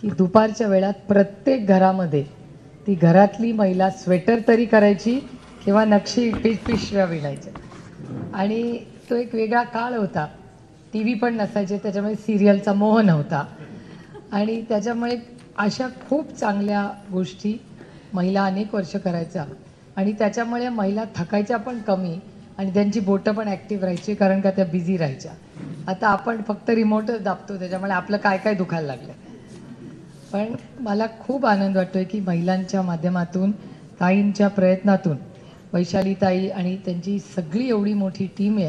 की दुपारच्या वेळात प्रत्येक घरामध्ये ती घरातली महिला स्वेटर तरी करायची किंवा नक्षी पिशव्या विणायच्या. आणि तो एक वेगळा काळ होता. टी व्ही पण नसायचे, त्याच्यामुळे सिरियलचा मोह नव्हता आणि त्याच्यामुळे अशा खूप चांगल्या गोष्टी महिला अनेक वर्ष करायच्या आणि त्याच्यामुळे महिला थकायच्या पण कमी आणि त्यांची बोटं पण ॲक्टिव्ह राहायची, कारण का त्या बिझी राहायच्या. आता आपण फक्त रिमोटच दाबतो, त्याच्यामुळे आपलं काय काय दुखायला लागलं. पण मला खूप आनंद वाटतोय की महिलांच्या माध्यमातून, ताईंच्या प्रयत्नातून वैशालीताई आणि त्यांची सगळी एवढी मोठी टीम आहे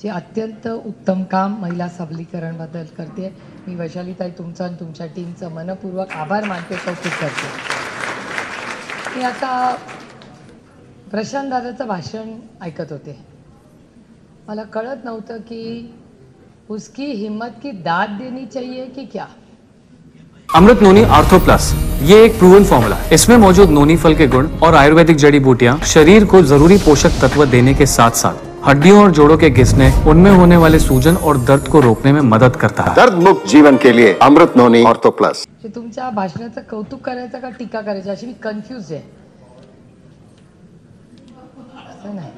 जे अत्यंत उत्तम काम महिला सबलीकरणबद्दल करते. मी वैशालीताई तुमचा आणि तुमच्या टीमचं मनपूर्वक आभार मानते, कौतुक करते. मी आता प्रशांत दादाचं भाषण ऐकत होते. मला कळत नव्हतं की उसकी हिम्मत की दाद देनी चाहिए कि क्या. अमृत नोनी आर्थो प्लस, ये एक प्रूवन फॉर्मूला है। इसमें मौजूद नोनी फल के गुण और आयुर्वेदिक जड़ी बूटियां शरीर को जरूरी पोषक तत्व देने के साथ साथ हड्डियों और जोड़ों के घिसने, उनमें होने वाले सूजन और दर्द को रोकने में मदद करता है। दर्द मुक्त जीवन के लिए अमृत नोनी आर्थो प्लस. तुमच्या भाषणाचं कौतुक करायचं का टीका करायची अशी मी कन्फ्यूज आहे. असं नाही,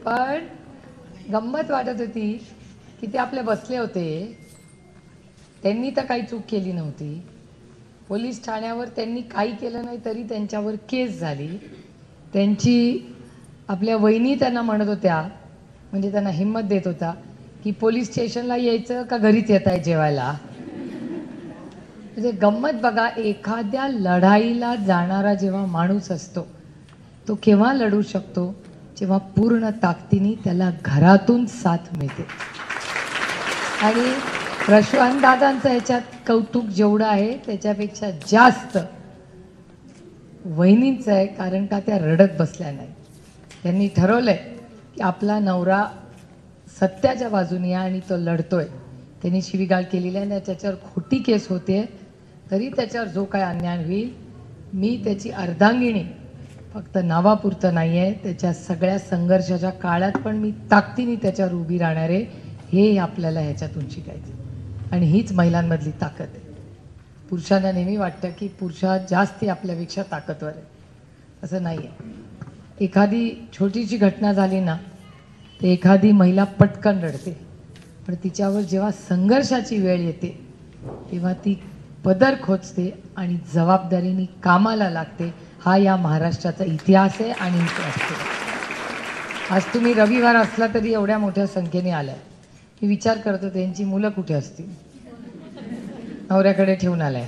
पण गंमत वाटत होती की ते आपले बसले होते, त्यांनी तर काही चूक केली नव्हती. पोलीस ठाण्यावर त्यांनी काही केलं नाही तरी त्यांच्यावर केस झाली. त्यांची आपल्या वहिनी त्यांना म्हणत होत्या, म्हणजे त्यांना हिम्मत देत होता की पोलीस स्टेशनला यायचं का घरीच येत आहे जेवायला. म्हणजे गंमत बघा, एखाद्या लढाईला जाणारा जेव्हा माणूस असतो तो केव्हा लढू शकतो, जेव्हा पूर्ण ताकदीने त्याला घरातून साथ मिळते. आणि प्रशांत दादांचं ह्याच्यात कौतुक जेवढं आहे त्याच्यापेक्षा जास्त वहिनींचं आहे, कारण का त्या रडत बसल्या नाही. त्यांनी ठरवलंय की आपला नवरा सत्याच्या बाजूने आणि तो लढतोय. त्यांनी शिवीगाळ केलेली आहे आणि त्याच्यावर खोटी केस होते, तरी त्याच्यावर जो काय अन्याय होईल मी त्याची अर्धांगिणी फक्त नावापुरतं नाही आहे, त्याच्या सगळ्या संघर्षाच्या काळात पण मी ताकदीने त्याच्यावर उभी राहणार आहे. हे आपल्याला ह्याच्यातून शिकायचं आणि हीच महिलांमधली ताकद आहे. पुरुषांना नेहमी वाटतं की पुरुषा जास्ती आपल्यापेक्षा ताकदवर आहे, असं नाही आहे. एखादी छोटीशी घटना झाली ना तर एखादी महिला पटकन रडते, पण तिच्यावर जेव्हा संघर्षाची वेळ येते तेव्हा ती पदर खोचते आणि जबाबदारीने कामाला लागते. हा या महाराष्ट्राचा इतिहास आहे आणि इतिहास आहे. आज तुम्ही रविवार असला तरी एवढ्या मोठ्या संख्येने आलाय. मी विचार करत होते यांची मुलं कुठे असतील, नवऱ्याकडे ठेवून आलाय.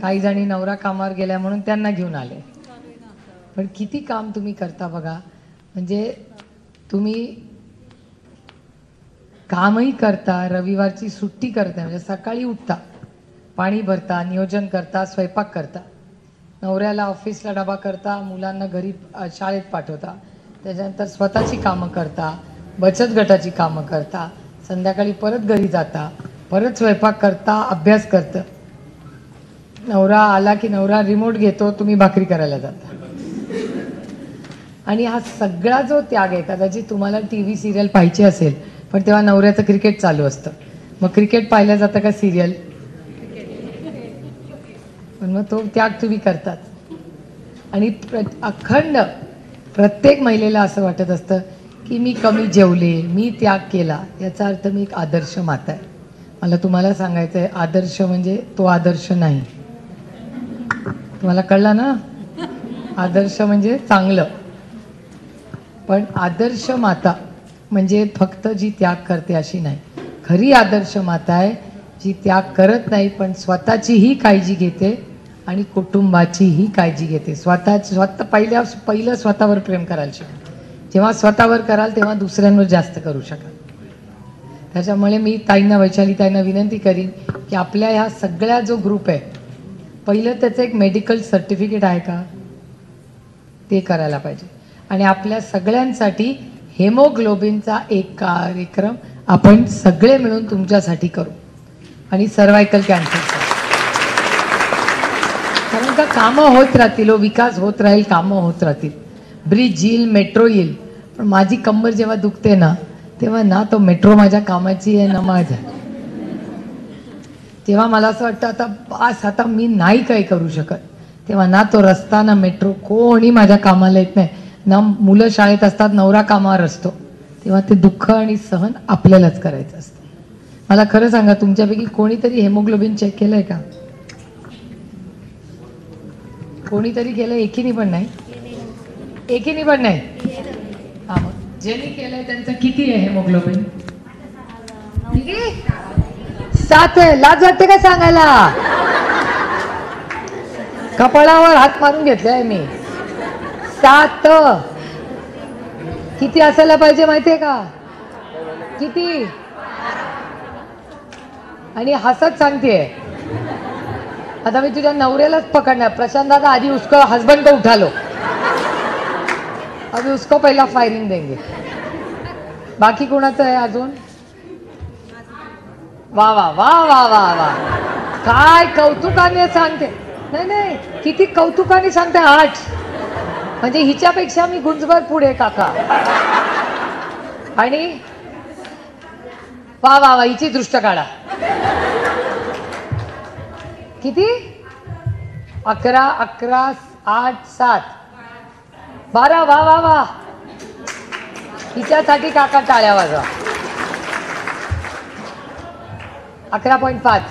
काही जणी नवरा कामावर गेल्या म्हणून त्यांना घेऊन आले. पण किती काम तुम्ही करता बघा. म्हणजे तुम्ही कामही करता, रविवारची सुट्टी करता, म्हणजे सकाळी उठता, पाणी भरता, नियोजन करता, स्वयंपाक करता, नवऱ्याला ऑफिसला डबा करता, मुलांना घरी शाळेत पाठवता, त्याच्यानंतर स्वतःची कामं करता, बचत गटाची कामं करता, संध्याकाळी परत घरी जाता, परत स्वयंपाक करता, अभ्यास करता. नवरा आला की नवरा रिमोट घेतो, तुम्ही भाकरी करायला जाता. आणि हा सगळा जो त्याग आहे, कदाचित तुम्हाला टी व्ही सिरियल पाहिजे असेल, पण तेव्हा नवऱ्याचं क्रिकेट चालू असतं. मग क्रिकेट पाहिलं जातं का सिरियल? पण मग तो त्याग तुम्ही करतात. आणि अखंड प्रत्येक महिलेला असं वाटत असतं की मी कमी जेवले, मी त्याग केला. याचा अर्थ मी एक आदर्श माता आहे. मला तुम्हाला सांगायचं आहे, आदर्श म्हणजे तो आदर्श नाही. तुम्हाला कळलं ना? आदर्श म्हणजे चांगलं, पण आदर्श माता म्हणजे फक्त जी त्याग करते अशी नाही. खरी आदर्श माता आहे जी त्याग करत नाही, पण स्वतःचीही काळजी घेते आणि कुटुंबाचीही काळजी घेते. स्वतः पहिलं स्वतःवर प्रेम करायला शिका. जेव्हा स्वतःवर कराल तेव्हा दुसऱ्यांवर जास्त करू शकाल. त्याच्यामुळे मी ताईंना, वैशाली ताईंना विनंती करीन की आपल्या ह्या सगळ्या जो ग्रुप आहे, पहिलं त्याचं एक मेडिकल सर्टिफिकेट आहे का ते करायला पाहिजे. आणि आपल्या सगळ्यांसाठी हेमोग्लोबिनचा एक कार्यक्रम आपण सगळे मिळून तुमच्यासाठी करू. आणि सर्वायकल कॅन्सरचा, कारण का कामं होत राहतील, विकास होत राहील, कामं होत राहतील. ब्रिज येईल, मेट्रो येईल, पण माझी कंबर जेव्हा दुखते ना तेव्हा ना तो मेट्रो माझ्या कामाची आहे ना माझ्या. तेव्हा मला असं वाटतं आता बस, आता मी नाही काही करू शकत. तेव्हा ना तो रस्ता ना मेट्रो कोणी माझ्या कामाला येत नाही, ना मुलं शाळेत असतात, नवरा कामावर असतो. तेव्हा ते दुःख आणि सहन आपल्यालाच करायचं असतं. मला खरं सांगा, तुमच्यापैकी कोणीतरी हेमोग्लोबिन चेक केलंय का? कोणीतरी केलं? एकीने पण नाही. एकीने पण नाही. हा, मग ज्यांनी केलंय त्यांचं किती आहे हेमोग्लोबिन? किती? 7 आहे. लाज वाटते का सांगायला? कपाळावर हात मारून घेतलाय मी. 7. किती असायला पाहिजे माहितीये का? किती? आणि हसत सांगतेय, आता मी तुझ्या नवऱ्यालाच पकडणार. प्रशांत दादा, आधी उसको हस्बैंड को उठा लो, अभी उसको पहिला फायरिंग देंगे. बाकी कोणाचं आहे अजून? वा वा वा वा वा वा, काय कौतुकाने सांगते. नाही नाही, किती कौतुकाने सांगते. 8 म्हणजे हिच्यापेक्षा मी गुंजभर पुढे काका. आणि वा वा वा, हिची दृष्ट काढा. किती? 11, 11, 8, 7, 12. वा वा वा, हिच्यासाठी काका टाळ्या वाजवा. 11.5.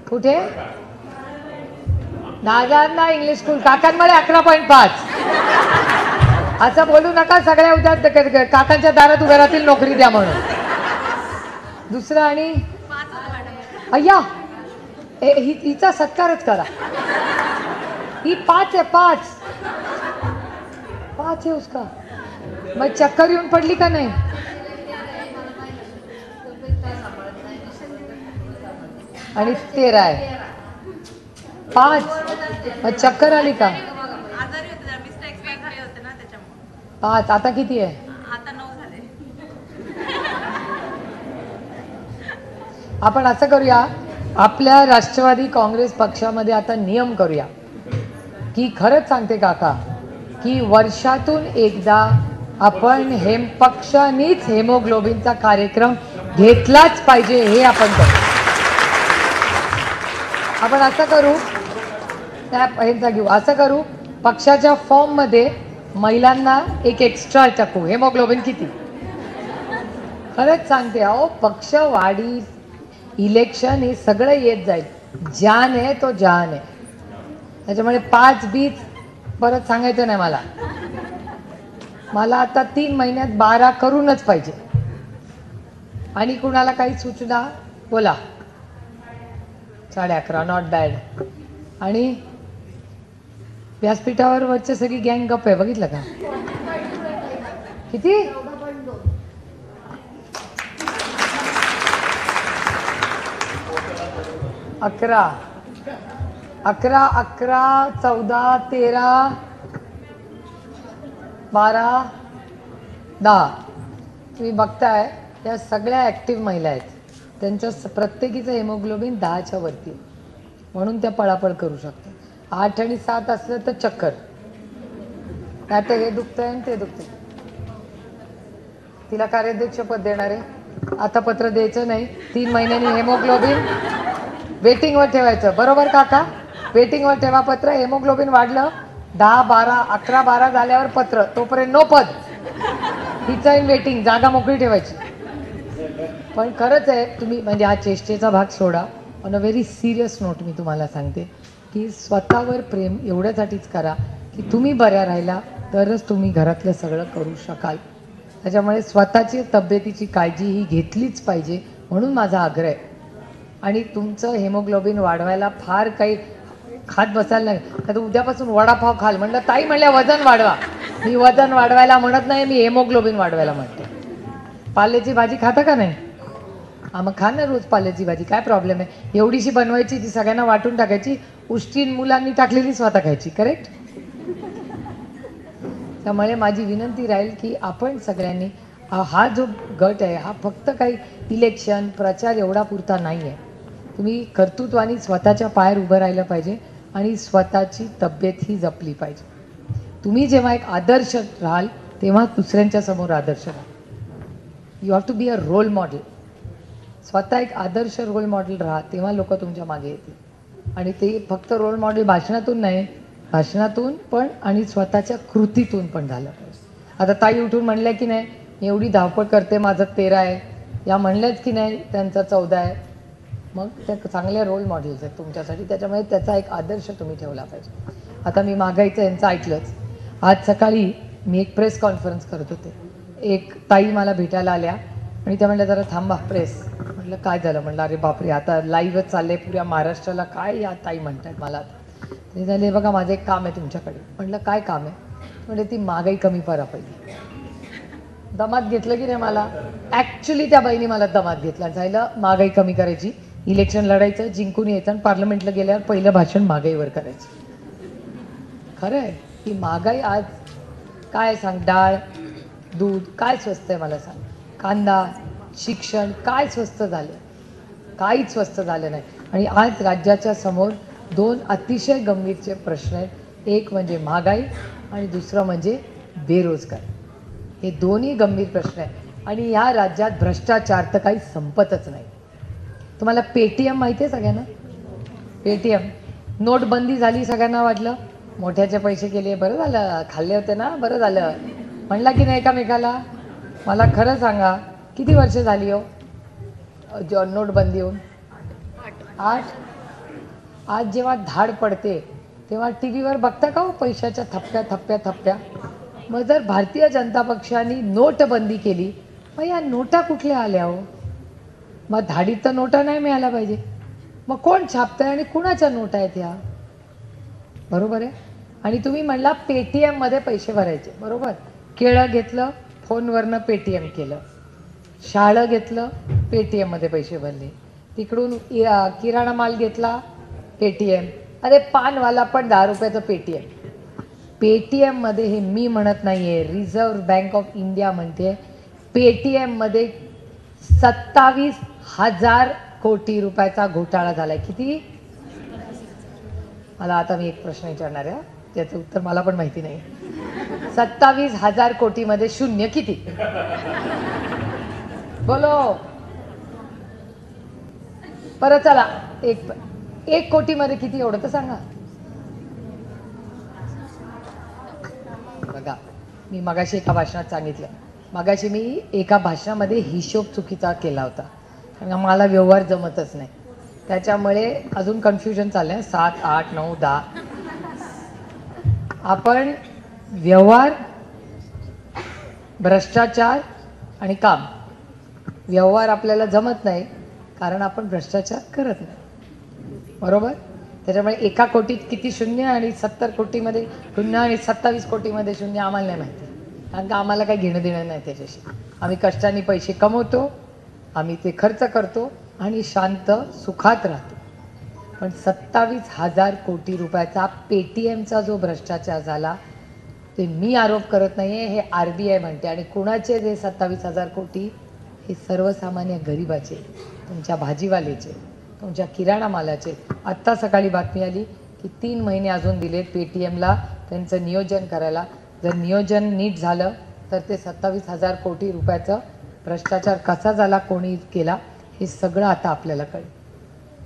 कुठे? दादांना इंग्लिश स्कूल काकांमध्ये 11.5. असं बोलू नका, सगळ्या उद्या काकांच्या दारात उभ्या राहतील नोकरी द्या म्हणून. दुसरं आणि अय्या, हिचा सत्कारच करा. ही 5 आहे. 5 आहे उसका. मग चक्कर येऊन पडली का नाही? आणि 13 आहे. 5 मग चक्कर आली का? 5. आता किती आहे? आपण असं करूया, आपल्या राष्ट्रवादी काँग्रेस पक्षामध्ये आता नियम करूया की, खरंच सांगते काका, की वर्षातून एकदा आपण पक्षानेच हेमोग्लोबिनचा कार्यक्रम घेतलाच पाहिजे. हे आपण करू. आपण असं करू, ह्यांचा घेऊ. असं करू, पक्षाच्या फॉर्म मध्ये महिलांना एक एक्स्ट्रा टाकू. हेमोग्लोबिन किती? खरंच सांगते अहो, पक्षवाढी, इलेक्शन हे सगळं येत जाईल. जान आहे तो जान आहे. त्याच्यामुळे 5 बीच परत सांगायचं नाही मला. मला आता 3 महिन्यात 12 करूनच पाहिजे. आणि कुणाला काही सूचना बोला. 11:30 नॉट बॅड. आणि व्यासपीठावर वरच्या सगळी गँग गप आहे, बघितलं का? किती? 11, 11, 11, 14, 13, 12, 10. तुम्ही बघताय या सगळ्या ॲक्टिव्ह महिला आहेत. त्यांच्या प्रत्येकीचं हेमोग्लोबिन 10च्या वरती, म्हणून त्या पळापळ करू शकतात. 8 आणि 7 असलं तर चक्कर. आता हे दुखतंय आणि ते दुखतंय. तिला कार्याध्यक्ष पद देणार आहे. आता पत्र द्यायचं नाही. 3 महिन्यांनी हेमोग्लोबिन वेटिंगवर ठेवायचं. बरोबर काका? वेटिंगवर ठेवा पत्र. हेमोग्लोबिन वाढलं 10, 12, 11, 12 झाल्यावर पत्र. तोपर्यंत नो पद. हिचं इन वेटिंग. जागा मोकळी ठेवायची. पण खरंच आहे, तुम्ही म्हणजे हा चेष्टेचा भाग सोडा. On a very serious note मी तुम्हाला सांगते की स्वतःवर प्रेम एवढ्यासाठीच करा की तुम्ही बऱ्या राहिला तरच तुम्ही घरातलं सगळं करू शकाल. त्याच्यामुळे स्वतःची तब्येतीची काळजी ही घेतलीच पाहिजे, म्हणून माझा आग्रह आहे. आणि तुमचं हेमोग्लोबिन वाढवायला फार काही खात बसायला नाही. आता उद्यापासून वडापाव खाल म्हणलं, ताई म्हणल्या वजन वाढवा. मी वजन वाढवायला म्हणत नाही, मी हेमोग्लोबिन वाढवायला म्हणते. पाल्याची भाजी खाता का नाही? हा, मग खा ना रोज पाल्याची भाजी. काय प्रॉब्लेम आहे? एवढीशी बनवायची, ती सगळ्यांना वाटून टाकायची, उष्टीन मुलांनी टाकलेली स्वतः खायची. करेक्ट? त्यामुळे माझी विनंती राहील की आपण सगळ्यांनी हा जो गट आहे हा फक्त काही इलेक्शन प्रचार एवढा पुरता नाही आहे. तुम्ही कर्तृत्वाने स्वतःच्या पायावर उभं राहिलं पाहिजे आणि स्वतःची तब्येत ही जपली पाहिजे. तुम्ही जेव्हा एक आदर्श राहाल तेव्हा दुसऱ्यांच्या समोर आदर्श राहाल. You have to be a role model. स्वतः एक आदर्श रोल मॉडेल राहा, तेव्हा लोक तुमच्या मागे येतील. आणि ते फक्त रोल मॉडेल भाषणातून नाही, भाषणातून पण आणि स्वतःच्या कृतीतून पण झालं पाहिजे. आता ताई उठून म्हणल्या की नाही, मी एवढी धावपळ करते, माझं 13 आहे, या म्हणल्याच की नाही त्यांचं 14 आहे. मग त्या चांगल्या रोल मॉडेल्स आहेत तुमच्यासाठी, त्याच्यामुळे त्याचा एक आदर्श तुम्ही ठेवला पाहिजे. आता मी महागाईचं यांचं ऐकलंच. आज सकाळी मी एक प्रेस कॉन्फरन्स करत होते, एक ताई मला भेटायला आल्या आणि त्या म्हणल्या जरा थांबा प्रेस. म्हटलं काय झालं? म्हटलं अरे बापरे, आता लाईव्हच चाललंय पुऱ्या महाराष्ट्राला, काय या ताई म्हणतात मला. ते झाले बघा माझं एक काम आहे तुमच्याकडे. म्हटलं काय काम आहे? म्हणजे ती महागाई कमी करा पाहिजे. दमात घेतलं की नाही मला, ॲक्च्युली त्या बाईने मला दमात घेतला. झालं महागाई कमी करायची, इलेक्शन लढायचं, जिंकून यायचं आणि पार्लमेंटला गेल्यावर पहिलं भाषण महागाईवर करायचं. खरं आहे की महागाई आज काय सांग, डाळ दूध काय स्वस्त आहे मला सांग, कांदा शिक्षण काय स्वस्त झालं? काहीच स्वस्त झालं नाही. आणि आज राज्याच्या समोर 2 अतिशय गंभीरचे प्रश्न आहेत. एक म्हणजे महागाई आणि दुसरं म्हणजे बेरोजगारी. हे दोन्ही गंभीर प्रश्न आहेत. आणि या राज्यात भ्रष्टाचार तर काही संपतच नाही. तुम्हाला पेटीएम माहिती आहे सगळ्यांना? पेटीएम नोटबंदी झाली, सगळ्यांना वाटलं मोठ्याचे पैसे गेले, बरं झालं, खाल्ले होते ना, बरं झालं म्हणला की नाही एकामेकाला. मला खरं सांगा किती वर्ष झाली हो नोटबंदी होऊन? 8. आज जेव्हा धाड पडते तेव्हा टी व्हीवर बघता का हो पैशाच्या थप्प्या थप्प्या थप्प्या. मग जर भारतीय जनता पक्षाने नोटबंदी केली, मग या नोटा कुठल्या आल्या हो? मग धाडीत तर नोटा नाही मिळायला पाहिजे. मग कोण छापतंय आणि कुणाच्या नोटा आहेत ह्या? बरोबर आहे. आणि तुम्ही म्हणला पेटीएममध्ये पैसे भरायचे, बरोबर. केळं घेतलं फोनवरनं पेटीएम केलं, शाळं घेतलं पेटीएममध्ये पैसे भरले, तिकडून किराणा माल घेतला पेटीएम, अरे पानवाला पण 10 रुपयाचं पेटीएम. पेटीएममध्ये, हे मी म्हणत नाही आहे, रिझर्व्ह बँक ऑफ इंडिया म्हणते पेटीएममध्ये 27,000 कोटी रुपयाचा घोटाळा झालाय. किती? मला आता मी एक प्रश्न विचारणार आहे, त्याचं उत्तर मला पण माहिती नाही. 27,000 कोटीमध्ये शून्य किती? बोलो परत. चला, एक कोटीमध्ये किती एवढं तर सांगा. बघा, मी मगाशी एका भाषणात सांगितलं, मगाशी मी एका भाषणामध्ये हिशोब चुकीचा केला होता, कारण मला व्यवहार जमतच नाही, त्याच्यामुळे अजून कन्फ्युजन चाललं आहे. 7, 8, 9, 10 आपण व्यवहार, भ्रष्टाचार आणि काम. व्यवहार आपल्याला जमत नाही कारण आपण भ्रष्टाचार करत नाही, बरोबर. त्याच्यामुळे 1 कोटीत किती शून्य आणि 70 कोटीमध्ये शून्य आणि 27 कोटीमध्ये शून्य आम्हाला नाही माहिती, कारण का आम्हाला काही घेणं देणं नाही त्याच्याशी. आम्ही कष्टाने पैसे कमवतो, आम्ही ते खर्च करतो आणि शांत सुखात राहतो. पण 27,000 कोटी रुपयाचा पेटीएमचा जो भ्रष्टाचार झाला, ते मी आरोप करत नाही आहे, हे RBI म्हणते. आणि कुणाचे जे 27,000 कोटी? हे सर्वसामान्य गरिबाचे, तुमच्या भाजीवालेचे, तुमच्या किराणा मालाचे. आत्ता सकाळी बातमी आली की 3 महिने अजून दिलेत पेटीएमला त्यांचं नियोजन करायला. जर नियोजन नीट झालं तर ते 27,000 कोटी रुपयाचं भ्रष्टाचार कसा झाला, कोणी केला, हे सगळं आता आपल्याला कळेल.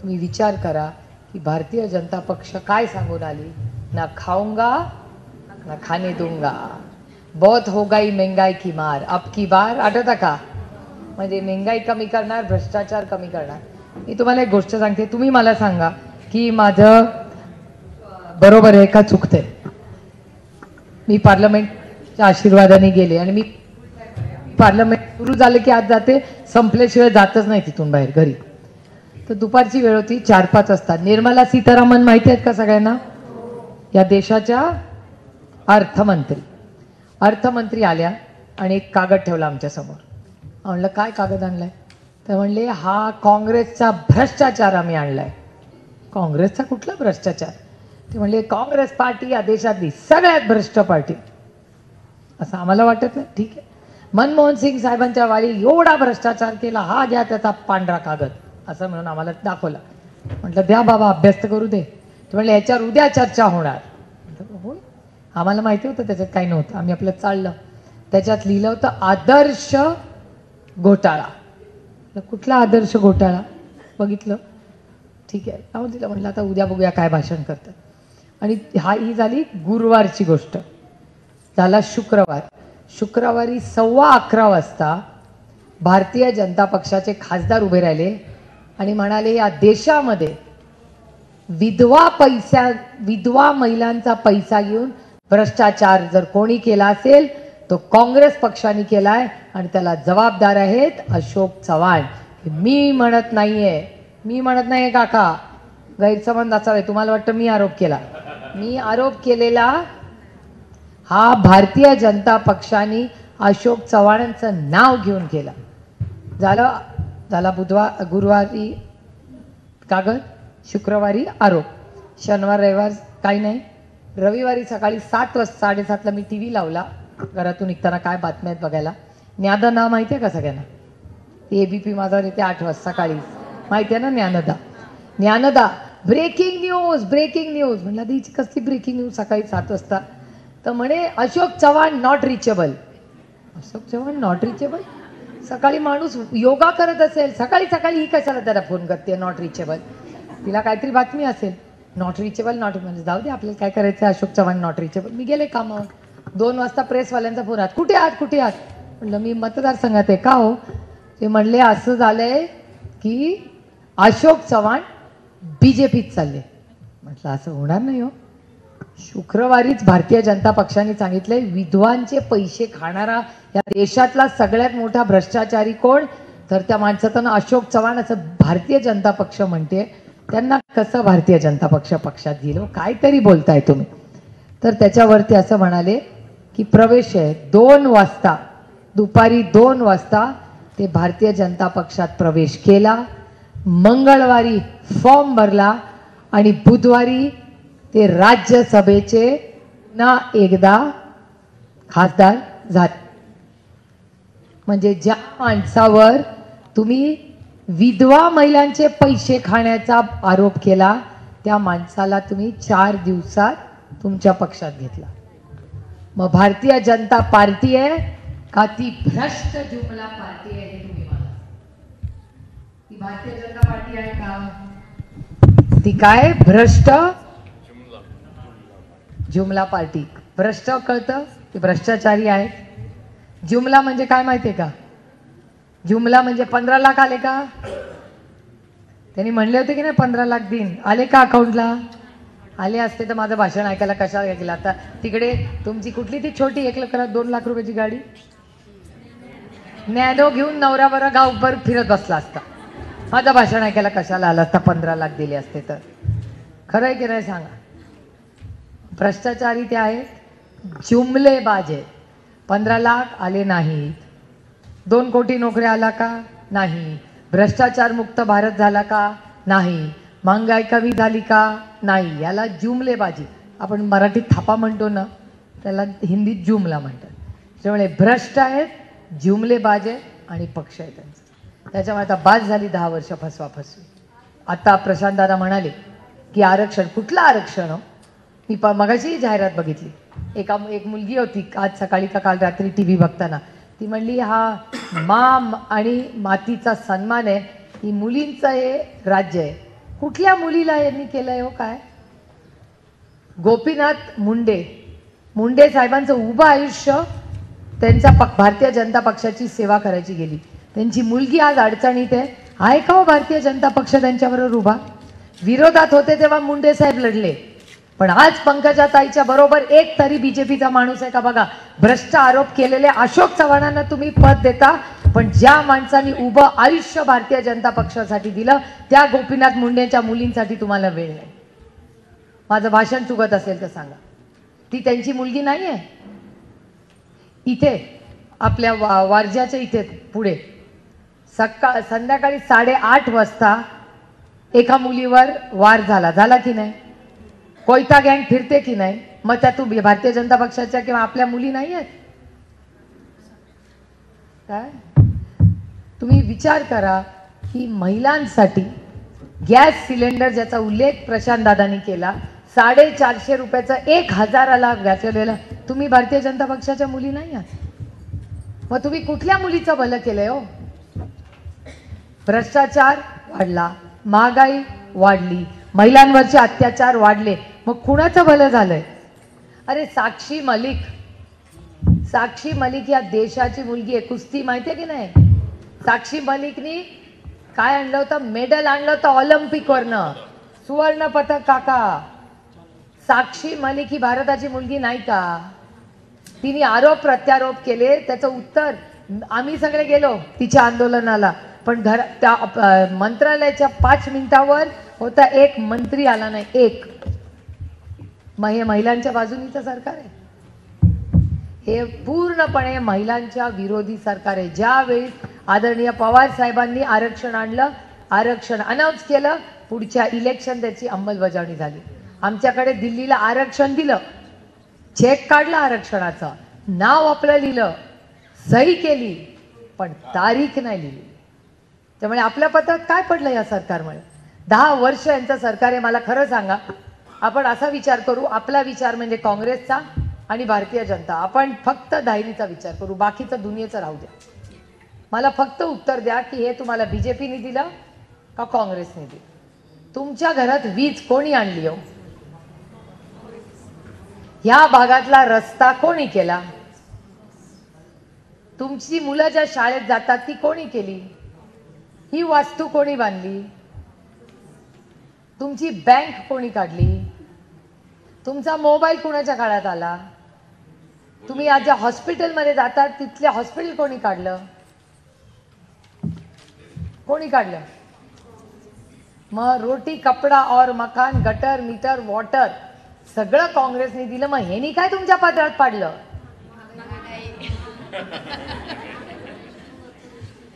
तुम्ही विचार करा की भारतीय जनता पक्ष काय सांगून आली, ना खाऊंगा ना खाने दूंगा, बहुत हो गई महंगाई की मार, अब की बार. आठवता का? म्हणजे महंगाई कमी करणार, भ्रष्टाचार कमी करणार. मी तुम्हाला एक गोष्ट सांगते, तुम्ही मला सांगा की माझं बरोबर आहे का चुकतंय. मी पार्लमेंटच्या आशीर्वादाने गेले आणि मी पार्लमेंट सुरू झालं की आज जाते, संपल्याशिवाय जातच नाही तिथून बाहेर घरी. तर दुपारची वेळ होती, 4-5 वाजता. निर्मला सीतारामन माहिती आहेत का सगळ्यांना? या देशाच्या अर्थमंत्री आल्या आणि एक कागद ठेवला आमच्यासमोर. म्हणलं काय कागद आणलाय? तर म्हणले हा काँग्रेसचा भ्रष्टाचार आम्ही आणलाय. काँग्रेसचा कुठला भ्रष्टाचार? ते म्हणले काँग्रेस पार्टी या देशातली सगळ्यात भ्रष्ट पार्टी. असं आम्हाला वाटत नाही. ठीक आहे, मनमोहन सिंग साहेबांच्या वाली एवढा भ्रष्टाचार केला, हा घ्या त्याचा पांढरा कागद, असं म्हणून आम्हाला दाखवला. म्हटलं द्या बाबा, अभ्यास तर करू दे. ते म्हणले याच्यावर उद्या चर्चा होणार. होय, आम्हाला माहिती होतं त्याच्यात काही नव्हतं, आम्ही आपलं चाललं. त्याच्यात लिहिलं होतं आदर्श घोटाळा. कुठला आदर्श घोटाळा बघितलं, ठीक आहे राहू दिलं. म्हटलं आता उद्या बघूया काय भाषण करतात. आणि ही झाली गुरुवारची गोष्ट. झाला शुक्रवार. शुक्रवारी 11:15 वाजता भारतीय जनता पक्षाचे खासदार उभे राहिले आणि म्हणाले या देशामध्ये विधवा महिलांचा पैसा घेऊन भ्रष्टाचार जर कोणी केला असेल तो काँग्रेस पक्षाने केलाय आणि त्याला जबाबदार आहेत अशोक चव्हाण. मी म्हणत नाहीये काका, गैरसमज नसावे. तुम्हाला वाटतं मी आरोप केला. मी आरोप केलेला हा भारतीय जनता पक्षाने अशोक चव्हाणांचं नाव घेऊन केला. झाला गुरुवारी कागद, शुक्रवारी आरोप, शनिवार रविवार काही नाही. रविवारी सकाळी 7:30ला मी टी व्ही लावला. घरातून निघताना काय बातम्या आहेत बघायला. ज्ञानदा नाव माहिती आहे का सगळ्यांना? ABP माझा येते 8 वाजता सकाळी, माहिती आहे ना ज्ञानदा. ब्रेकिंग न्यूज म्हणलं हिची कसली ब्रेकिंग न्यूज सकाळी 7 वाजता. तर म्हणे Ashok Chavan not reachable. Ashok Chavan not reachable? सकाळी माणूस योगा करत असेल, सकाळी ही कशाला त्याला फोन करते नॉट रिचेबल? तिला काहीतरी बातमी असेल. नॉट रिचेबल म्हणजे जाऊ दे, आपल्याला काय करायचं. Ashok Chavan not reachable. मी गेले कामावर. 2 वाजता प्रेसवाल्यांचा फोन आला, कुठे आहात? म्हणलं मी मतदारसंघात आहे. का हो? ते म्हणले असं झालंय की अशोक चव्हाण BJPत चालले. म्हटलं असं होणार नाही हो. शुक्रवारीच भारतीय जनता पक्षाने सांगितलंय विधवांचे पैसे खाणारा या देशातला सगळ्यात मोठा भ्रष्टाचारी कोण, तर त्या माणसाचं नाव अशोक चव्हाण असं भारतीय जनता पक्ष म्हणते. त्यांना कसं भारतीय जनता पक्षात गेलो, काहीतरी बोलताय तुम्ही. तर त्याच्यावरती असं म्हणाले की प्रवेश आहे 2 वाजता, दुपारी 2 वाजता ते भारतीय जनता पक्षात प्रवेश केला. मंगळवारी फॉर्म भरला आणि बुधवारी ते राज्यसभेचे ना एकदा खासदार झाले. म्हणजे ज्या माणसावर तुम्ही विधवा महिलांचे पैसे खाण्याचा आरोप केला त्या माणसाला तुम्ही 4 दिवसात तुमच्या पक्षात घेतला. मग भारतीय जनता पार्टी आहे का ती भ्रष्ट जुमला पार्टी आहे हे तुम्ही मला. ती भारतीय जनता पार्टी आहे का ती काय भ्रष्ट जुमला पार्टी? भ्रष्ट कळतं, ती भ्रष्टाचारी आहे. जुमला म्हणजे काय माहितीये का? जुमला म्हणजे 15 लाख आले का? त्यांनी म्हणले होते की नाही 15 लाख दिन आले का अकाउंटला? आले असते तर माझं भाषण ऐकायला कशाला गेला. आता तिकडे तुमची कुठली ती छोटी 1 लाख 2 लाख रुपयाची गाडी नॅनो घेऊन नवऱ्यावर गावभर फिरत बसला असता. माझं भाषण ऐकायला कशाला आला असता 15 लाख दिले असते तर? खरं आहे की नाही सांगा? भ्रष्टाचारी ते आहेत, जुमलेबाज आहे. 15 लाख आले नाहीत. 2 कोटी नोकऱ्या आला का? नाही. भ्रष्टाचार मुक्त भारत झाला का? नाही. महागाई कमी झाली का? नाही. याला जुमलेबाजी, आपण मराठीत थापा म्हणतो ना, त्याला हिंदीत जुमला म्हणतात. त्यामुळे भ्रष्ट आहेत, जुमलेबाज आहे आणि पक्ष आहे त्यांचा. त्याच्यामुळे आता बाद झाली 10 वर्ष फसवाफसवी. आता प्रशांत दादा म्हणाले की आरक्षण, कुठलं आरक्षण हो? मी मगाशी जाहिरात बघितली. एक मुलगी होती आज सकाळी का काल रात्री TV बघताना, ती म्हणली हा आणि मातीचा सन्मान आहे, ही मुलींचं हे राज्य आहे. कुठल्या मुलीला यांनी केलंय हो? काय गोपीनाथ मुंडे साहेबांचं उभं आयुष्य त्यांचा भारतीय जनता पक्षाची सेवा करायची गेली. त्यांची मुलगी आज अडचणीत आहे का हो भारतीय जनता पक्ष त्यांच्याबरोबर उभा? विरोधात होते तेव्हा मुंडे साहेब लढले, पण आज पंकजाताईच्या बरोबर एक तरी BJPचा माणूस आहे का बघा. भ्रष्ट आरोप केलेले अशोक चव्हाणांना तुम्ही पद देता, पण ज्या माणसांनी उभं आयुष्य भारतीय जनता पक्षासाठी दिलं त्या गोपीनाथ मुंडेंच्या मुलींसाठी तुम्हाला वेळ नाही. माझं भाषण चुकत असेल तर सांगा. ती त्यांची मुलगी नाही आहे? इथे आपल्या वारज्याच्या इथे पुढे संध्याकाळी 8:30 वाजता एका मुलीवर वार झाला की नाही? कोयता गँग फिरते की नाही? मग त्या तुम्ही भारतीय जनता पक्षाच्या किंवा आपल्या मुली नाही आहेत काय? तुम्ही विचार करा की महिलांसाठी गॅस सिलेंडर ज्याचा उल्लेख प्रशांत दादांनी केला, 450 रुपयाचा 1000ला घातलेला, तुम्ही भारतीय जनता पक्षाच्या मुली नाही आहात. मग तुम्ही कुठल्या मुलीचं भलं केलंय हो? भ्रष्टाचार वाढला, महागाई वाढली, महिलांवरचे अत्याचार वाढले, मग कुणाचं भलं झालंय? अरे साक्षी मलिक या देशाची मुलगी आहे. कुस्ती माहिती आहे की नाही? साक्षी मलिकनी काय आणलं होतं? मेडल आणलं होतं ऑलिम्पिकवरनं, सुवर्ण पदक. काका, साक्षी मलिक ही भारताची मुलगी नाही का? तिने आरोप प्रत्यारोप केले, त्याचं उत्तर आम्ही सगळे गेलो तिच्या आंदोलनाला, पण त्या मंत्रालयाच्या 5 मिनिटावर होता, एक मंत्री आला नाही, एक. मग हे महिलांच्या बाजूनीचं सरकार आहे? हे पूर्णपणे महिलांच्या विरोधी सरकार आहे. ज्यावेळी आदरणीय पवार साहेबांनी आरक्षण आणलं, आरक्षण अनाऊन्स केलं, पुढच्या इलेक्शन त्याची अंमलबजावणी झाली. आमच्याकडे दिल्लीला आरक्षण दिलं, चेक काढला आरक्षणाचा, नाव आपलं लिहिलं, सही केली, पण तारीख नाही लिहिली. त्यामुळे आपल्या पत्रात काय पडलं या सरकारमुळे? 10 वर्ष यांचं सरकार आहे. मला खरं सांगा, आपण असा विचार करू, आपला विचार म्हणजे काँग्रेसचा आणि भारतीय जनता, आपण फक्त दाहिनीचा विचार करू, बाकीचं दुनियेचं राहू द्या. मला फक्त उत्तर द्या की हे तुम्हाला बीजेपीने दिलं का काँग्रेसने दिलं? तुमच्या घरात वीज कोणी आणली हो? या भागातला रस्ता कोणी केला? तुमची मुलं ज्या शाळेत जातात ती कोणी केली? ही वास्तू कोणी बांधली? तुमची बँक कोणी काढली? तुमचा मोबाईल कोणाच्या काळात आला? तुम्ही आज ज्या हॉस्पिटलमध्ये जातात तिथले हॉस्पिटल कोणी काढलं? कोणी काढलं? मग रोटी, कपडा और मकान, गटर, मीटर, वॉटर सगळं काँग्रेसने दिलं. मग ह्यानी काय तुमच्या पदरात पाडलं?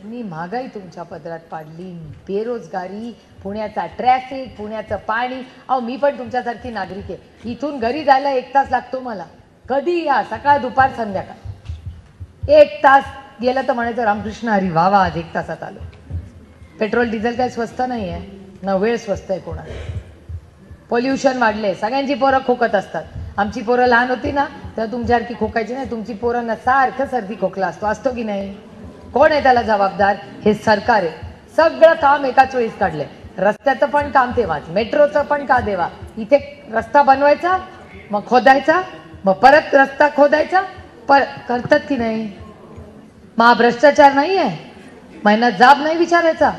मी महागाई तुमच्या पदरात पाडली, बेरोजगारी, पुण्याचा ट्रॅफिक, पुण्याचं पाणी. अहो, मी पण तुमच्यासारखी नागरिक आहे. इथून घरी जायला 1 तास लागतो मला. कधी या, सकाळ, दुपार, संध्याकाळ. 1 तास गेलं तर म्हणायचं रामकृष्ण हरी, वा वा, आज 1 तासात आलो. पेट्रोल डिझेल काय स्वस्त नाही आहे ना, वेळ स्वस्त आहे कोणाला. पोल्युशन वाढले, सगळ्यांची पोरं खोकत असतात. आमची पोरं लहान होती ना तेव्हा तुमच्यासारखी खोकायची नाही. तुमची पोरांना सारखं सर्दी खोकला असतो की नाही? कोण आहे त्याला जबाबदार? हे सरकार आहे. सगळं काम एकाच वेळेस काढलंय. रस्त्याचं पण काम तेव्हाच, मेट्रोचं पण का देवा. इथे रस्ता बनवायचा, मग खोदायचा, मग परत रस्ता खोदायचा, करतात की नाही? मग भ्रष्टाचार नाही आहे? महिन्यात जाब नाही विचारायचा?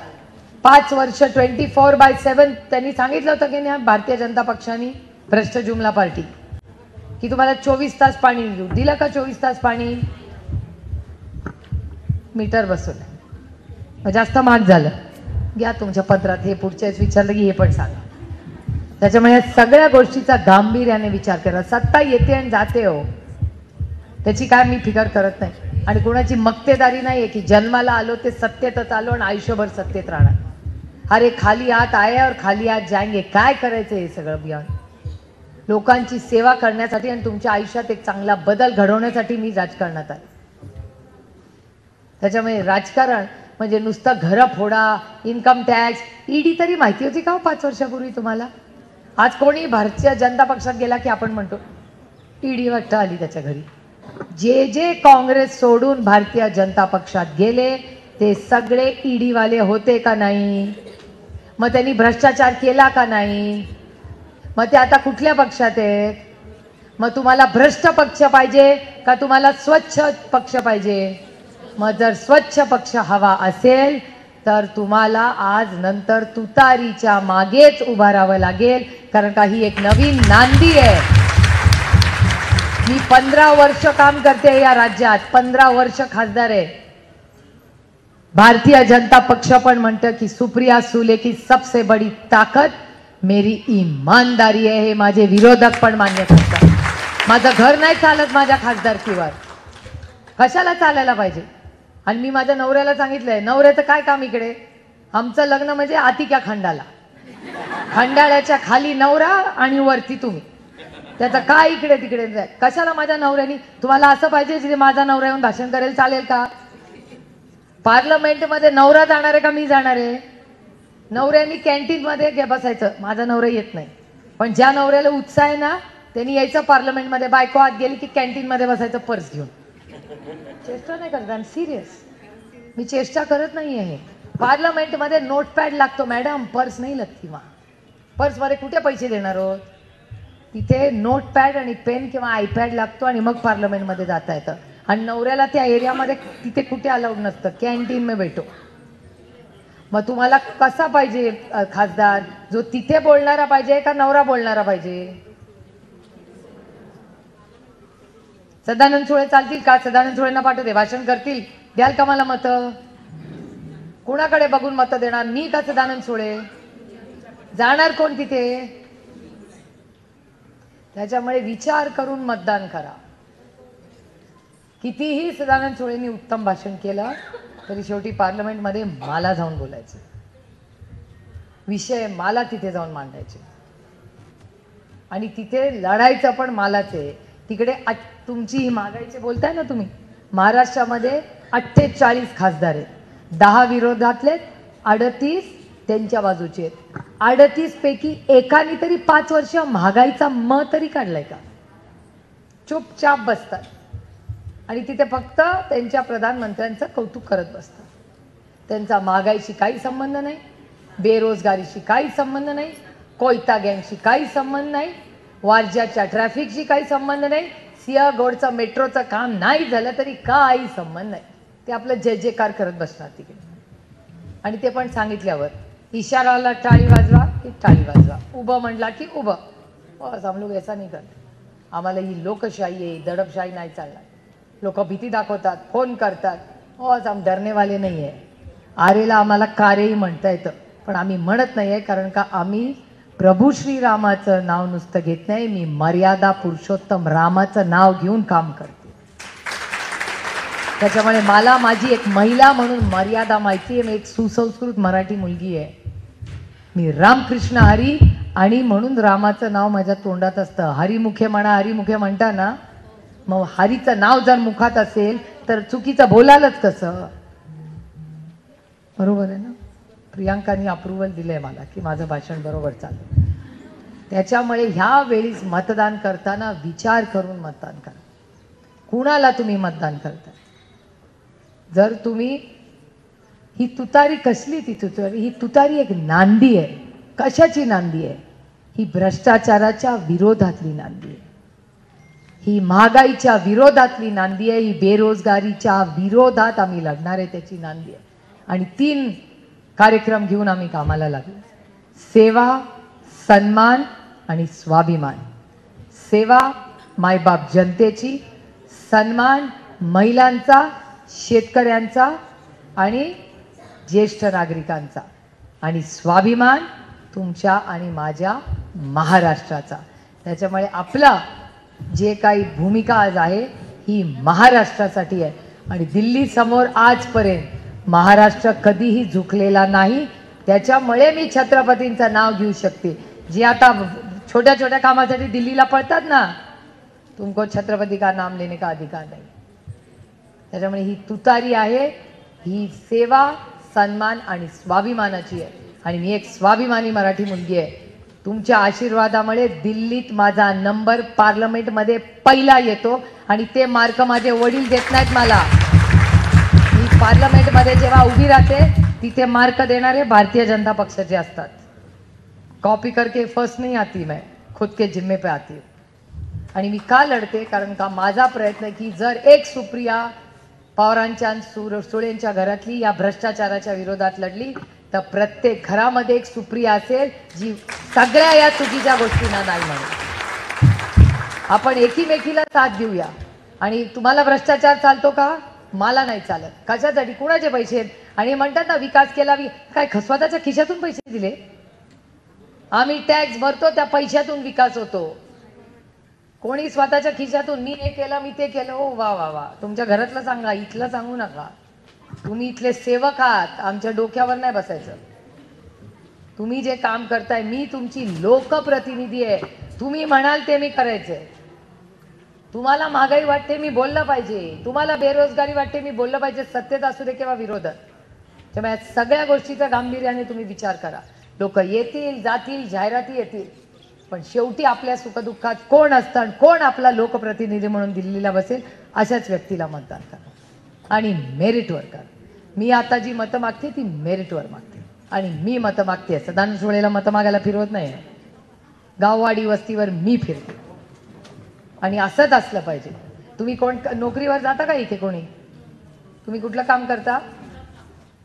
5 वर्ष 24/7 त्यांनी सांगितलं होतं की नाही भारतीय जनता पक्षाने, भ्रष्ट जुमला पार्टी, की तुम्हाला 24 तास पाणी देऊ. दिलं का 24 तास पाणी? मीटर बसवलं, जास्त महाग झालं, घ्या तुमच्या पत्रात. हे पुढच्याच विचारलं की हे पण सांगा. त्याच्यामुळे सगळ्या गोष्टीचा गांभीर्याने विचार करा. सत्ता येते आणि जाते हो, त्याची काय मी फिकर करत नाही. आणि कोणाची मक्तेदारी नाही आहे की जन्माला आलो ते सत्तेतच आलो आणि आयुष्यभर सत्तेत राहणार. अरे खाली हात आए और खाली हात जाएंगे. काय करायचं हे सगळं बियॉन्ड? लोकांची सेवा करण्यासाठी आणि तुमच्या आयुष्यात एक चांगला बदल घडवण्यासाठी मी राजकारणात आले. त्याच्यामुळे राजकारण म्हणजे नुसतं घरं फोडा, इन्कम टॅक्स, ईडी तरी माहिती होती का 5 वर्षापूर्वी तुम्हाला? आज कोणी भारतीय जनता पक्षात गेला की आपण म्हणतो ईडी वाटतं आली त्याच्या घरी. जे जे काँग्रेस सोडून भारतीय जनता पक्षात गेले ते सगळे ईडीवाले होते का नाही? मग त्यांनी भ्रष्टाचार केला का नाही? मग ते आता कुठल्या पक्षात आहेत? मग तुम्हाला भ्रष्ट पक्ष पाहिजे का तुम्हाला स्वच्छ पक्ष पाहिजे? मग जर स्वच्छ पक्ष हवा असेल तर तुम्हाला आज नंतर तुतारीच्या मागेच उभा राहावं लागेल, कारण का ही एक नवीन नांदी आहे. मी 15 वर्ष काम करते या राज्यात, 15 वर्ष खासदार आहे. भारतीय जनता पक्ष पण म्हणतं की सुप्रिया सुले की सबसे बड़ी ताकत मेरी ईमानदारी आहे. हे माझे विरोधक पण मान्य करतात. माझं घर नाही चालत माझ्या खासदारकीवर, कशाला चालायला पाहिजे? आणि मी माझ्या नवऱ्याला सांगितलंय, नवऱ्याचं काय काम इकडे? आमचं लग्न म्हणजे आतिक्या खंडाला, खंडाळ्याच्या खाली नवरा आणि वरती तुम्ही. त्याचं काय इकडे तिकडे जाय? कशाला माझ्या नवऱ्यानी? तुम्हाला असं पाहिजे की माझा नवरा येऊन भाषण करेल, चालेल का? पार्लमेंटमध्ये नवरा जाणार आहे का मी जाणार आहे? नवऱ्यांनी कॅन्टीनमध्ये बसायचं, माझा नवरा येत नाही. पण ज्या नवऱ्याला उत्साह आहे ना त्यांनी यायचं पार्लमेंटमध्ये, बायको आत गेली की कॅन्टीनमध्ये बसायचं पर्स घेऊन. चेष्टा नाही करत, आय एम सिरियस. मी चेष्टा करत नाही आहे. पार्लमेंटमध्ये नोटपॅड लागतो मॅडम, पर्स नाही लागती. पर्समध्ये कुठे पैसे देणार आहोत? तिथे नोटपॅड आणि पेन किंवा आयपॅड लागतो आणि मग पार्लमेंटमध्ये जाता येतं. आणि नवऱ्याला त्या एरियामध्ये तिथे कुठे अलाउड नसतं, कॅन्टीन में भेटो. मग तुम्हाला कसा पाहिजे खासदार? जो तिथे बोलणारा पाहिजे का नवरा बोलणारा पाहिजे? सदानंद सुळे चालतील का? सदानंद सुळेंना पाठवते, भाषण करतील, द्याल का मला मतं? कुणाकडे बघून मतं देणार, मी का सदानंद सुळे? जाणार कोण तिथे? त्याच्यामुळे विचार करून मतदान करा. कितीही सदानंद सुळेंनी उत्तम भाषण केलं तरी शेवटी पार्लमेंटमध्ये मला जाऊन बोलायचं, विषय मला तिथे जाऊन मांडायचे आणि तिथे लढायचं पण मलाच आहे. तिकडे तुमची ही मागायचे बोलताय ना तुम्ही, महाराष्ट्रामध्ये 48 खासदार आहेत, 10 विरोधातले, 38 त्यांच्या बाजूचे आहेत. 38 पैकी एकाने तरी 5 वर्ष महागाईचा म तरी काढलाय का? चुपचाप बसतात आणि तिथे फक्त त्यांच्या प्रधानमंत्र्यांचं कौतुक करत बसतात. त्यांचा महागाईशी काही संबंध नाही, बेरोजगारीशी काही संबंध नाही, कोयता गँगशी काही संबंध नाही, वारज्याच्या ट्रॅफिकशी काही संबंध नाही, सिंहगडचं मेट्रोचं काम नाही झालं तरी काही संबंध नाही. ते आपलं जय जयकार करत बसणार तिकडे. आणि ते पण सांगितल्यावर इशाराला टाळी वाजवा की टाळी वाजवा, उभं म्हटला की उभं. बस हम लोग ऐसा नहीं करते. आम्हाला ही लोकशाही आहे, दडपशाही नाही चालणार. लोक भीती दाखवतात, फोन करतात, बस हम डरने वाले नाही आहे. आरेला आम्हाला कारेही म्हणता येतं, पण आम्ही म्हणत नाही आहे, कारण का आम्ही प्रभू श्रीरामाचं नाव नुसतं घेत नाही, मी मर्यादा पुरुषोत्तम रामाचं नाव घेऊन काम करते. त्याच्यामुळे मला माझी एक महिला म्हणून मर्यादा माहिती आहे. मी एक सुसंस्कृत मराठी मुलगी आहे. मी रामकृष्ण हरी आणि म्हणून रामाचं नाव माझ्या तोंडात असतं. हरिमुखे म्हणा, हरिमुखे म्हणता ना, मग हरीचं नाव जर मुखात असेल तर चुकीचं बोलालच कसं? बरोबर आहे ना? प्रियांकाने अप्रुव्हल दिलंय मला की माझं भाषण बरोबर चाललं. त्याच्यामुळे ह्या वेळीस मतदान करताना विचार करून मतदान करा. कुणाला तुम्ही मतदान करता? जर तुम्ही ही तुतारी कसली, ती तुतारी, ही तुतारी एक नांदी आहे. कशाची नांदी आहे? ही भ्रष्टाचाराच्या विरोधातली नांदी आहे, ही महागाईच्या विरोधातली नांदी आहे, ही बेरोजगारीच्या विरोधात आम्ही लढणार आहे त्याची नांदी आहे. आणि 3 कार्यक्रम घेऊन आम्ही कामाला लागलो. सेवा, सन्मान आणि स्वाभिमान. सेवा मायबाप जनतेची, सन्मान महिलांचा, शेतकऱ्यांचा आणि ज्येष्ठ नागरिकांचा, आणि स्वाभिमान तुमच्या आणि माझ्या महाराष्ट्राचा. त्याच्यामुळे आपला जे काही भूमिका आज आहे ही महाराष्ट्रासाठी आहे. आणि दिल्ली समोर आजपर्यंत महाराष्ट्र कधीही झुकलेला नाही. त्याच्यामुळे मी छत्रपतींचं नाव घेऊ शकते. जे आता छोट्या छोट्या कामासाठी दिल्लीला पळतात ना, तुमको छत्रपती का नाम लेने का अधिकार नाही. त्याच्यामुळे ही तुतारी आहे, ही सेवा, सन्मान आणि स्वाभिमानाची आहे. आणि मी एक स्वाभिमानी मराठी मुलगी आहे. तुमच्या आशीर्वादामुळे दिल्लीत माझा नंबर पार्लमेंटमध्ये पहिला येतो आणि ते मार्क माझे वडील देत नाहीत मला. मी पार्लमेंटमध्ये जेव्हा उभी राहते तिथे मार्क देणारे भारतीय जनता पक्षाचे असतात. कॉपी करके फर्स्ट नहीं आती, मैं खुद के जिम्मे पे आती हूँ. आणि मी का लढते? कारण का माझा प्रयत्न आहे की जर एक सुप्रिया पवारांच्या सुळेंच्या घरातली या भ्रष्टाचाराच्या विरोधात लढली तर प्रत्येक घरामध्ये एक सुप्रिया असेल जी सगळ्या या चुकीच्या गोष्टींना नाही म्हणेल. आपण एकीमेकीला साथ देऊया. आणि तुम्हाला भ्रष्टाचार चालतो का? मला नाही चालत. कशासाठी? कुणाचे पैसे आहेत? आणि म्हणतात ना विकास केला, काय स्वतःच्या खिशातून पैसे दिले? आम्ही टॅक्स भरतो, त्या पैशातून विकास होतो. कोणी स्वतःच्या खिशातून मी हे केलं, मी ते केलं, ओ वा वा वा. तुमच्या घरातलं सांगा, इथलं सांगू नका. तुम्ही इथले सेवक आहात, आमच्या डोक्यावर नाही बसायचं. तुम्ही जे काम करताय, मी तुमची लोकप्रतिनिधी आहे. तुम्ही म्हणाल ते मी करायचंय. तुम्हाला महागाई वाटते, मी बोललं पाहिजे. तुम्हाला बेरोजगारी वाटते, मी बोललं पाहिजे, सत्तेत असू दे किंवा विरोधात. त्यामुळे सगळ्या गोष्टीचा गांभीर्याने तुम्ही विचार करा. लोक येतील, जातील, जाहिराती येतील, पण शेवटी आपल्या सुखदुःखात कोण असतं आणि कोण आपला लोकप्रतिनिधी म्हणून दिल्लीला बसेल, अशाच व्यक्तीला मतदान करा आणि मेरिटवर करा. मी आता जी मतं मागते ती मेरिटवर मागते आणि मी मतं मागते. सदानंद सोळेला मतं मागायला फिरवत नाही. गाववाडी वस्तीवर मी फिरते आणि असंच असलं पाहिजे. तुम्ही कोण नोकरीवर जाता का इथे कोणी? तुम्ही कुठलं काम करता?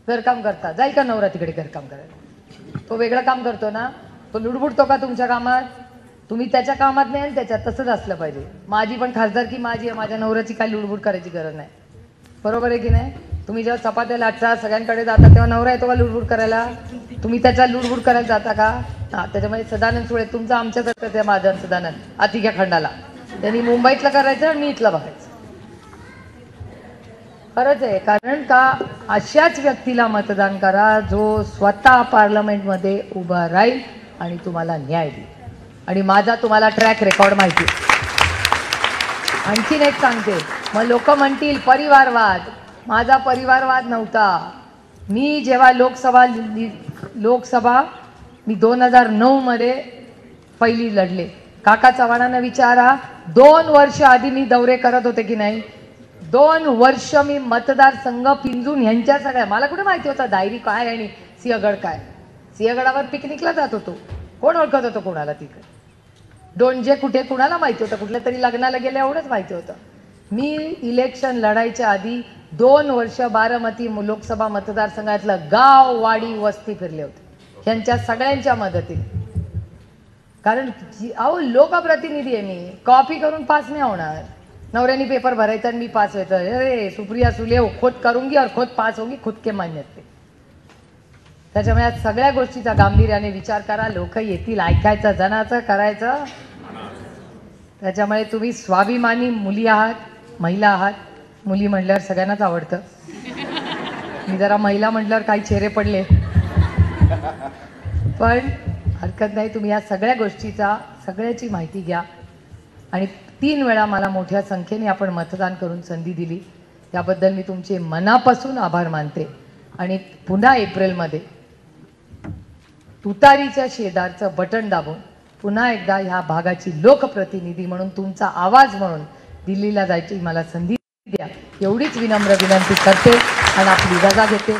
घरकाम करता. जाईल का नवरा तिकडे घरकाम करायला? तो वेगळं काम करतो ना, तो लुडबुडतो का तुमच्या कामात? तुम्ही त्याच्या कामात नाही आणि त्याच्यात तसंच असलं पाहिजे. माझी पण खासदारकी माझी आहे, माझ्या नवऱ्याची काय लुडबुड करायची गरज नाही. बरोबर आहे की नाही? तुम्ही जेव्हा चपात्या लाटता सगळ्यांकडे जाता तेव्हा नवरा येतो का लुडबुड करायला? तुम्ही त्याचा लुडबुड करायला जाता का? हां, त्याच्यामुळे सदानंद सुळे तुमचं आमच्यासारखं ते माझं सदानंद आतिक्या खंडाला त्यांनी मुंबईतलं करायचं आणि मी इथलं बघायचं. खरंच आहे. कारण का अशाच व्यक्तीला मतदान करा जो स्वतः पार्लमेंटमध्ये उभा राहील आणि तुम्हाला न्याय देईल. आणि माझा तुम्हाला ट्रॅक रेकॉर्ड माहिती आहे. आणखीन एक सांगते, मग लोक म्हणतील परिवारवाद. माझा परिवारवाद नव्हता. मी जेव्हा लोकसभा मी 2009 मध्ये पहिली लढले. काका चव्हाणांना विचारा, 2 वर्ष आधी मी दौरे करत होते की नाही? 2 वर्ष मी मतदारसंघ पिंजून ह्यांच्या सगळ्या, मला कुठे माहिती होतं दायरी काय आणि सिंहगड काय. सिंहगडावर पिकनिकला जात होतो. कोण ओळखत होतं कोणाला तिकडे? डोंजे कुठे कुणाला माहिती होतं? कुठल्या तरी लग्नाला गेले एवढंच माहिती होतं. मी इलेक्शन लढायच्या आधी 2 वर्ष बारामती लोकसभा मतदारसंघातलं गाव वाडी वस्ती फिरले होते ह्यांच्या सगळ्यांच्या मदतीने. कारण अहो लोकप्रतिनिधी आहे मी. कॉपी करून पास नाही होणार. नवऱ्यानी पेपर भरायचा आणि मी पास व्हायचं? अरे सुप्रिया सुले खुद करूंगी और खुद पास होगी, खुद के मान्यते. त्याच्यामुळे सगळ्या गोष्टीचा गांभीर्याने विचार करा. लोक येतील, ऐकायचं, जनाचं करायचं. त्याच्यामुळे तुम्ही स्वाभिमानी मुली आहात, महिला आहात. मुली म्हटल्यावर सगळ्यांनाच आवडतं. मी जरा महिला म्हटल्यावर काही चेहरे पडले, पण हरकत नाही. तुम्ही या सगळ्या गोष्टीचा सगळ्याची माहिती घ्या. आणि 3 वेळा मला मोठ्या संख्येने आपण मतदान करून संधी दिली त्याबद्दल मी तुमचे मनापासून आभार मानते. आणि पुन्हा एप्रिलमध्ये तुतारीच्या शेजारचं बटन दाबून पुन्हा एकदा ह्या भागाची लोकप्रतिनिधी म्हणून तुमचा आवाज म्हणून दिल्लीला जायची मला संधी द्या एवढीच विनम्र विनंती करते आणि आपली रजा घेते.